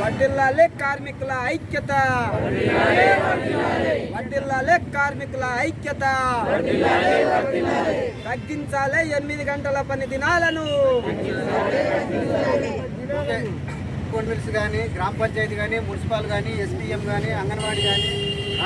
వడ్డిల్లాలే కార్మికుల ఐక్యత, వడ్డిల్లాలే కార్మికుల ఐక్యత, తగ్గించాలే 8 గంటల పని దినాలను. మిల్స్ కానీ, గ్రామ పంచాయతీ కానీ, మున్సిపల్ కానీ, ఎస్పీఎం కానీ, అంగన్వాడీ కానీ,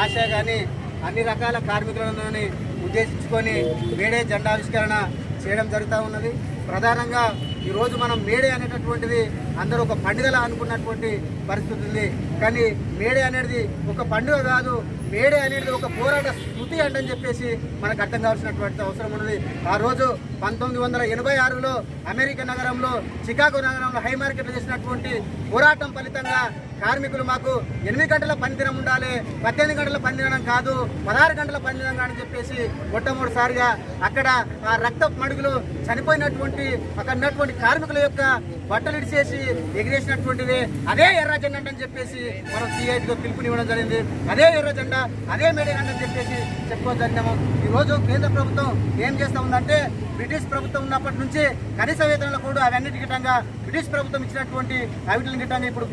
ఆశా కానీ అన్ని రకాల కార్మికులను ఉద్దేశించుకొని మేడే జెండావిష్కరణ చేయడం జరుగుతూ ఉన్నది. ప్రధానంగా ఈరోజు మనం మేడే అనేటటువంటిది అందరూ ఒక పండుగలా అనుకున్నటువంటి పరిస్థితి ఉంది. కానీ మేడే అనేది ఒక పండుగ కాదు, మేడే అనేది ఒక పోరాట స్మృతి అంటని చెప్పేసి మనకు అర్థం కావాల్సినటువంటి అవసరం ఉన్నది. ఆ రోజు 1986లో అమెరికా నగరంలో, చికాగో నగరంలో హై మార్కెట్లో చేసినటువంటి పోరాటం ఫలితంగా కార్మికులు మాకు 8 గంటల పనిదినం ఉండాలి, 18 గంటల పనిదినం కాదు, 16 గంటల పనిదినం అని చెప్పేసి మొట్టమొదటిసారిగా అక్కడ ఆ రక్త మడుగులు చనిపోయినటువంటి అక్కడ ఉన్నటువంటి కార్మికుల యొక్క బట్టలు ఇడిచేసి ఎగిరేసినటువంటిది అదే ఎర్ర జెండా అని చెప్పేసి మనం సిఐటిలో పిలుపునివ్వడం జరిగింది. అదే ఎర్ర జెండా, అదే మేడే జెండా అని చెప్పేసి చెప్పుకోవచ్చాము. ఈరోజు కేంద్ర ప్రభుత్వం ఏం చేస్తూ ఉందంటే, బ్రిటిష్ ప్రభుత్వం ఉన్నప్పటి నుంచి కనీస వేతనాలు కూడా అవన్నిటి గిట్టంగా బ్రిటిష్ ప్రభుత్వం ఇచ్చినటువంటి అవిటిని గిట్టంగా ఇప్పుడు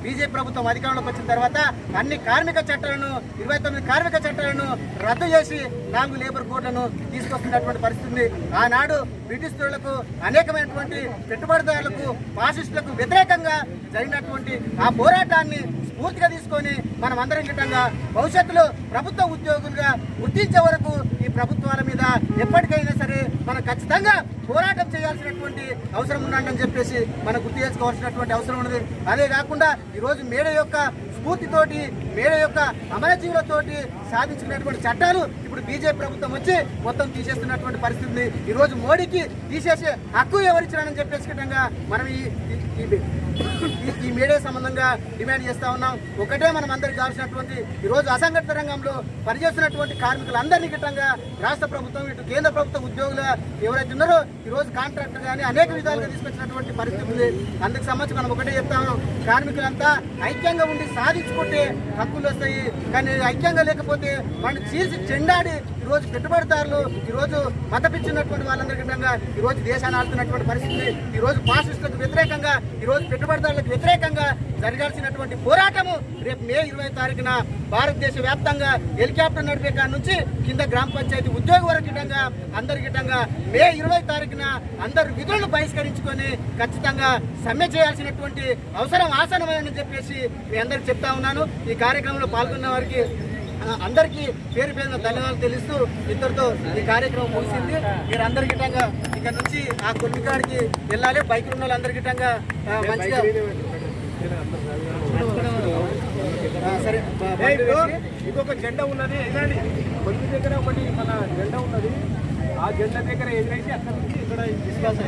బీజేపీ ప్రభుత్వం అధికారంలోకి వచ్చిన తర్వాత అన్ని కార్మిక చట్టాలను 29 కార్మిక చట్టాలను రద్దు చేసి 4 లేబర్ కోడ్లను తీసుకొస్తున్నటువంటి పరిస్థితి. ఆనాడు బ్రిటిష్ తోళ్లకు అనేకమైనటువంటి పెట్టుబడిదారులకు, ఫాసిస్టులకు వ్యతిరేకంగా జరిగినటువంటి ఆ పోరాటాన్ని స్ఫూర్తిగా తీసుకొని మనం అందరం గిట్టంగా భవిష్యత్తులో ప్రభుత్వ ఉద్యోగులుగా గుర్తించే వరకు ఈ ప్రభుత్వాల మీద ఎప్పటికైనా సరే మనం ఖచ్చితంగా పోరాటం చేయాల్సినటువంటి అవసరం ఉందని చెప్పేసి మనం గుర్తు చేసుకోవాల్సినటువంటి అవసరం ఉన్నది. అదే కాకుండా ఈరోజు మేడే యొక్క స్ఫూర్తితోటి, మేడే యొక్క అమరజీవులతోటి సాధించుకున్నటువంటి చట్టాలు ఇప్పుడు బీజేపీ ప్రభుత్వం వచ్చి మొత్తం తీసేస్తున్నటువంటి పరిస్థితి. ఈరోజు మోడీకి తీసేసే హక్కు ఎవరిచ్చినారని చెప్పేసి మనం ఈ మేడే సంబంధంగా డిమాండ్ చేస్తా ఉన్నాం. ఒకటే మనం అందరికి కావాల్సినటువంటి ఈరోజు అసంఘటిత రంగంలో పనిచేస్తున్నటువంటి కార్మికులందరినీ గిట్టంగా రాష్ట్ర ప్రభుత్వం, ఇటు కేంద్ర ప్రభుత్వ ఉద్యోగులు ఎవరైతే ఉన్నారో ఈరోజు కాంట్రాక్టర్ కానీ అనేక విధాలుగా తీసుకొచ్చినటువంటి పరిస్థితి ఉంది. అందుకు సంబంధించి మనం ఒకటే చెప్తా ఉన్నాం, కార్మికులంతా ఐక్యంగా ఉండి సాధించుకుంటే హక్కులు వస్తాయి. కానీ ఐక్యంగా లేకపోతే మనం చీల్చి చెండాడి ఈరోజు పెట్టుబడిదారులు, ఈరోజు మతపిచ్చినటువంటి వాళ్ళందరికీ ఈరోజు దేశాన్ని ఆడుతున్నటువంటి పరిస్థితి. ఈరోజు ఫాసిస్టులకు వ్యతిరేకంగా, ఈరోజు పెట్టుబడిదారులకు వ్యతిరేకంగా జరగాల్సినటువంటి పోరాటము రేపు మే 20 తారీఖున భారతదేశ వ్యాప్తంగా హెలికాప్టర్ నడిపే కాడ నుంచి కింద గ్రామ పంచాయతీ ఉద్యోగ వరకు గిట్టంగా అందరి గిట్టంగా మే 20 తారీఖున అందరు విధులను బహిష్కరించుకొని ఖచ్చితంగా సమ్మె చేయాల్సినటువంటి అవసరం ఆసనమని చెప్పేసి మీ అందరికి చెప్తా ఉన్నాను. ఈ కార్యక్రమంలో పాల్గొన్న వారికి అందరికీ పేరు పేరున ధన్యవాదాలు తెలుస్తూ ఇద్దరితో ఈ కార్యక్రమం ముగిసింది. మీరు అందరి గిట్టంగా ఇక్కడ నుంచి ఆ కొద్దికాడికి వెళ్ళాలి. బైక్ ఉన్న వాళ్ళందరి గిట్టంగా మంచిగా సరే. ఇంకొక జెండా ఉన్నది, కొద్ది దగ్గర ఒకటి మన జెండా ఉన్నది, ఆ జెండా దగ్గర ఎదురైతే అక్కడ నుంచి ఇక్కడ